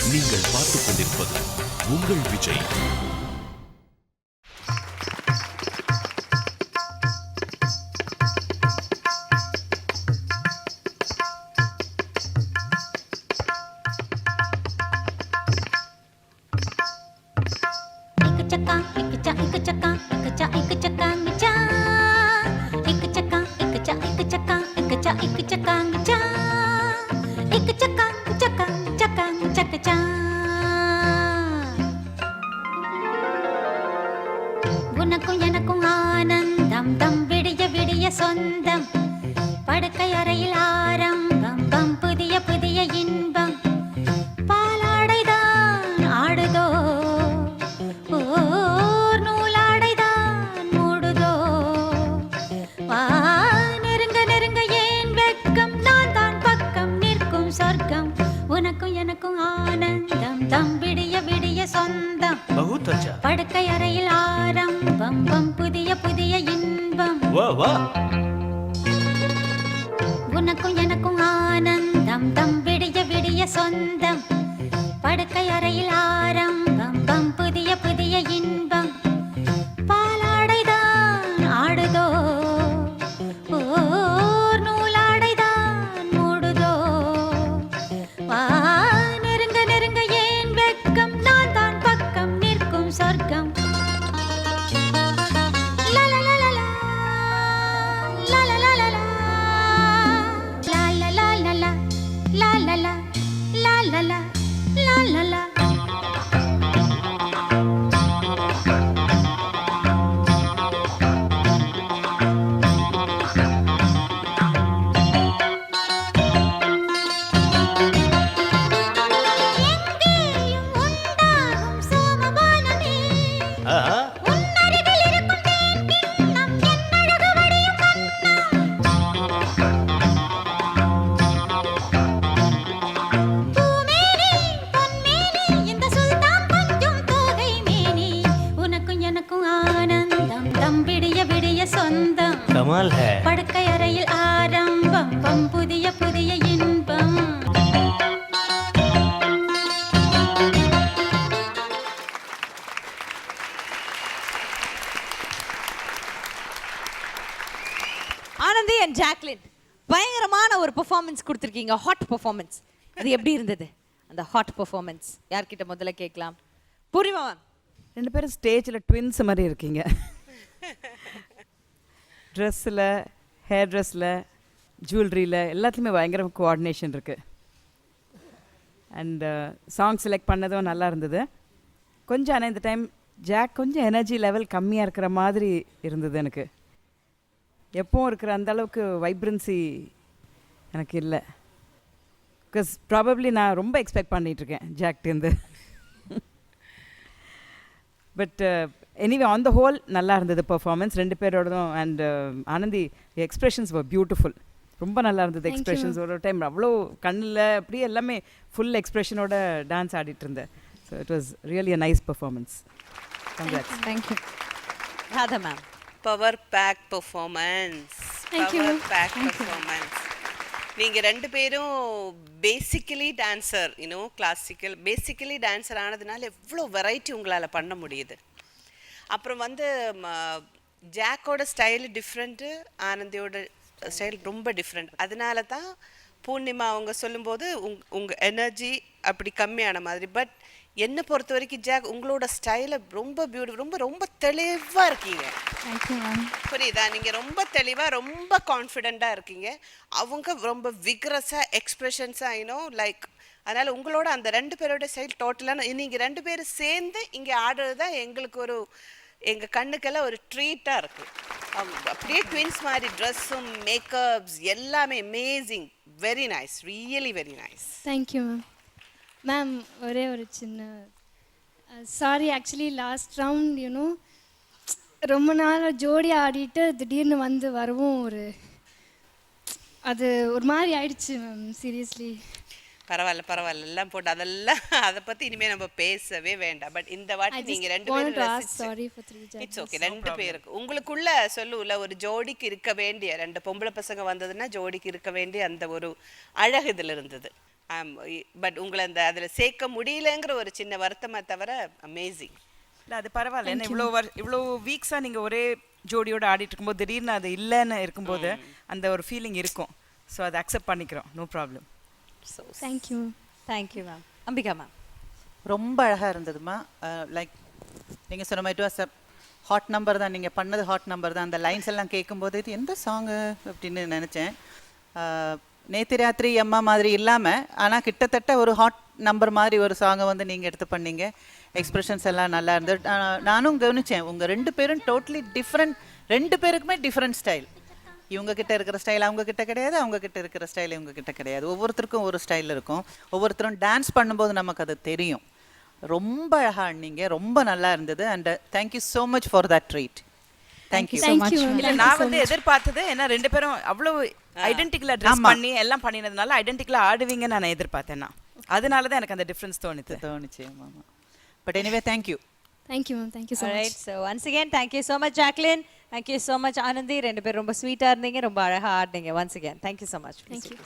நீங்கள் பார்த்துக் கொண்டிருப்பது உங்கள் விஜய். உனக்கும் எனக்கும் ஆனந்தம் தம் விடிய விடிய சொந்தம் படுக்கை அறையில் ஆரம்பம் பம் புதிய புதிய இன்பம் பாலாடைதான் ஆடுதோ ஓர் நூலாடைதான் மூடுதோ வா நெருங்க நெருங்க ஏன் வெட்கம் நான் தான் பக்கம் நிற்கும் சொர்க்கம் உனக்கும் எனக்கும் ஆனந்தம் தம் விடிய விடிய சொந்தம் படுக்கை அறையில் ஆரம்பம் பம் புதிய புதிய இன்பம் உனக்கும் எனக்கும் ஆனந்தம் தம் விடிய விடிய சொந்தம் படுக்கை அறையில் ஆரம்பம் பம் புதிய புதிய இன்பம் பாலாடைதான் ஆடுதோ ஓர் நூலாடைதான் மூடுதோ வா நெருங்க நெருங்க ஏன் வெட்கம் நான் தான் பக்கம் நிற்கும் சொர்க்கம் படுக்கை அறையில் ஆரம்பம் பம் புதிய புதிய இன்பம். ஆனந்தி அண்ட் ஜாக்லின் பயங்கரமான ஒரு பெர்ஃபார்மன்ஸ் கொடுத்துருக்கீங்க. Hot performance. அது எப்படி இருந்தது அந்த ஹாட் பெர்ஃபார்மன்ஸ்? யார்கிட்ட முதல்ல கேட்கலாம்? பூர்ணிமா மேம். ரெண்டு பேரும் ஸ்டேஜில் ட்வின்ஸ் மாதிரி இருக்கீங்க. ட்ரெஸ்ஸில், ஹேர் ட்ரெஸ்ஸில், ஜுவல்லரியில் எல்லாத்துலேயுமே பயங்கர கோஆர்டினேஷன் இருக்குது. அண்ட் சாங் செலக்ட் பண்ணதும் நல்லா இருந்தது. கொஞ்சம் ஆனால் இந்த டைம் ஜாக் கொஞ்சம் எனர்ஜி லெவல் கம்மியாக இருக்கிற மாதிரி இருந்தது எனக்கு. எப்பவும் இருக்கிற அந்த அளவுக்கு வைப்ரன்சி எனக்கு இல்லை. பிகாஸ் ப்ராபப்ளி நான் ரொம்ப எக்ஸ்பெக்ட் பண்ணிகிட்ருக்கேன் ஜாக்டேருந்து. But anyway on the whole நல்லா இருந்தது பெர்ஃபார்மன்ஸ் ரெண்டு பேரோடதும். And Anandhi expressions were beautiful. ரொம்ப நல்லா இருந்தது எக்ஸ்ப்ரெஷன்ஸ். ஒரு டைம் அவ்வளோ கண்ணில் அப்படியே எல்லாமே ஃபுல் எக்ஸ்ப்ரெஷனோட டான்ஸ் ஆடிட்டு இருந்தேன். So it was really a nice performance. Congrats. Thank you. Radha ma'am. Power pack performance. Power pack performance. நீங்கள் ரெண்டு பேரும் basically dancer, classical basically dancer ஆனதுனால எவ்வளோ வெரைட்டி உங்களால் பண்ண முடியுது. அப்புறம் ஜாக்கோட ஸ்டைல் டிஃப்ரெண்ட்டு, ஆனந்தியோட ஸ்டைல் ரொம்ப டிஃப்ரெண்ட். அதனால தான் பூர்ணிமா அவங்க சொல்லும்போது உங்கள் எனர்ஜி அப்படி கம்மியான மாதிரி. பட் என்னை பொறுத்த வரைக்கும் ஜாக் உங்களோட ஸ்டைலை ரொம்ப பியூட்டிஃபுல், ரொம்ப ரொம்ப தெளிவாக இருக்கீங்க. புரியுதா? நீங்கள் ரொம்ப தெளிவாக ரொம்ப கான்ஃபிடெண்ட்டாக இருக்கீங்க. அவங்க ரொம்ப விக்ரஸாக எக்ஸ்ப்ரெஷன்ஸாக லைக். அதனால் உங்களோட அந்த ரெண்டு பேரோட ஸ்டைல் டோட்டலான நீங்கள் ரெண்டு பேரும் சேர்ந்து இங்கே ஆடுறது தான் எங்களுக்கு எங்கள் கண்ணுக்கெல்லாம் ஒரு ட்ரீட்டாக இருக்குது. அப்படியே ட்வின்ஸ் மாதிரி ட்ரெஸ்ஸும் மேக்கப்ஸ் எல்லாமே amazing. Very nice, really very nice. Thank you ma'am. Ma'am ஒரே ஒரு சின்ன சாரி, ஆக்சுவலி லாஸ்ட் ரவுண்ட் ரொம்ப நாள் ஜோடி ஆடிட்டு திடீர்னு வரவும் அது ஒரு மாதிரி ஆயிடுச்சு மேம். சீரியஸ்லி பரவாயில்ல எல்லாம் போட்டு அதெல்லாம் அதை பற்றி இனிமேல் நம்ம பேசவே வேண்டாம். பட் இந்த வாட்டி நீங்கள் ரெண்டு பேரும் இட்ஸ் ஓகே. ரெண்டு பேருக்கு உங்களுக்குள்ள சொல்லுல ஒரு ஜோடிக்கு இருக்க வேண்டிய ரெண்டு பொம்பளை பசங்க வந்ததுன்னா ஜோடிக்கு இருக்க வேண்டிய அந்த ஒரு அழகு இதில் இருந்தது. பட் உங்களை அந்த அதில் சேர்க்க முடியலங்கிற ஒரு சின்ன வருத்தமே தவிர அமேசிங். இல்லை அது பரவாயில்ல, ஏன்னா இவ்வளோ வீக்ஸாக நீங்கள் ஒரே ஜோடியோட ஆடிட்டு இருக்கும்போது திடீர்னு அது இல்லைன்னு இருக்கும்போது அந்த ஒரு ஃபீலிங் இருக்கும். ஸோ அதை அக்செப்ட் பண்ணிக்கிறோம், no problem. So thank you. Thank you ma'am. Ambika ma'am. ரொம்ப அழகாக இருந்ததுமா. லைக் நீங்கள் சொன்ன மாதிரி வாஸ் ஹாட் நம்பர் தான், நீங்கள் பண்ணது ஹாட் நம்பர் தான். அந்த லைன்ஸ் எல்லாம் கேட்கும்போது இது எந்த சாங்கு அப்படின்னு நினச்சேன். நேத்து ராத்திரி அம்மா மாதிரி இல்லாமல் ஆனால் கிட்டத்தட்ட ஒரு ஹாட் நம்பர் மாதிரி ஒரு சாங்கை வந்து நீங்கள் எடுத்து பண்ணீங்க. எக்ஸ்பிரஷன்ஸ் எல்லாம் நல்லா இருந்தது. நானும் கவனித்தேன், உங்கள் 2 பேரும் டோட்டலி டிஃப்ரெண்ட், 2 பேருக்குமே டிஃப்ரெண்ட் ஸ்டைல். இவங்க கிட்ட இருக்கிற ஸ்டைல் அவங்க கிட்ட கிடையாது, அவங்க கிட்ட இருக்கிற ஸ்டைல் இவங்க கிட்ட கிடையாது. ஒவ்வொருத்தருக்கும் ஒரு ஸ்டைல் இருக்கும். ஒவ்வொருத்தரும் டான்ஸ் பண்ணும்போது நமக்கு அது தெரியும். ரொம்ப அழகா ஆடினீங்க, ரொம்ப நல்லா இருந்தது. And thank you so much for that treat. Thank you so much. இல்லை நான் வந்து எதிர்பார்த்தது ஏன்னா 2 பேரும் அவ்வளோ ஐடென்டிக்கலாக ட்ரெஸ் பண்ணி எல்லாம் பண்ணினதுனால ஐடென்டிக்கலாக ஆடுவீங்கன்னு நான் எதிர்பார்த்தேன். நான் அதனால தான் எனக்கு அந்த டிஃப்ரென்ஸ் தோணுச்சு. ஆமாம். But anyway thank you. Thank you ma'am. Thank you so much. So once again thank you so much Jacqueline, thank you so much Anandhi. 2 பேரும் ரொம்ப ஸ்வீட்டாக இருந்தீங்க, ரொம்ப அழகாக ஆடினீங்க. Once again thank you so much. Thank you.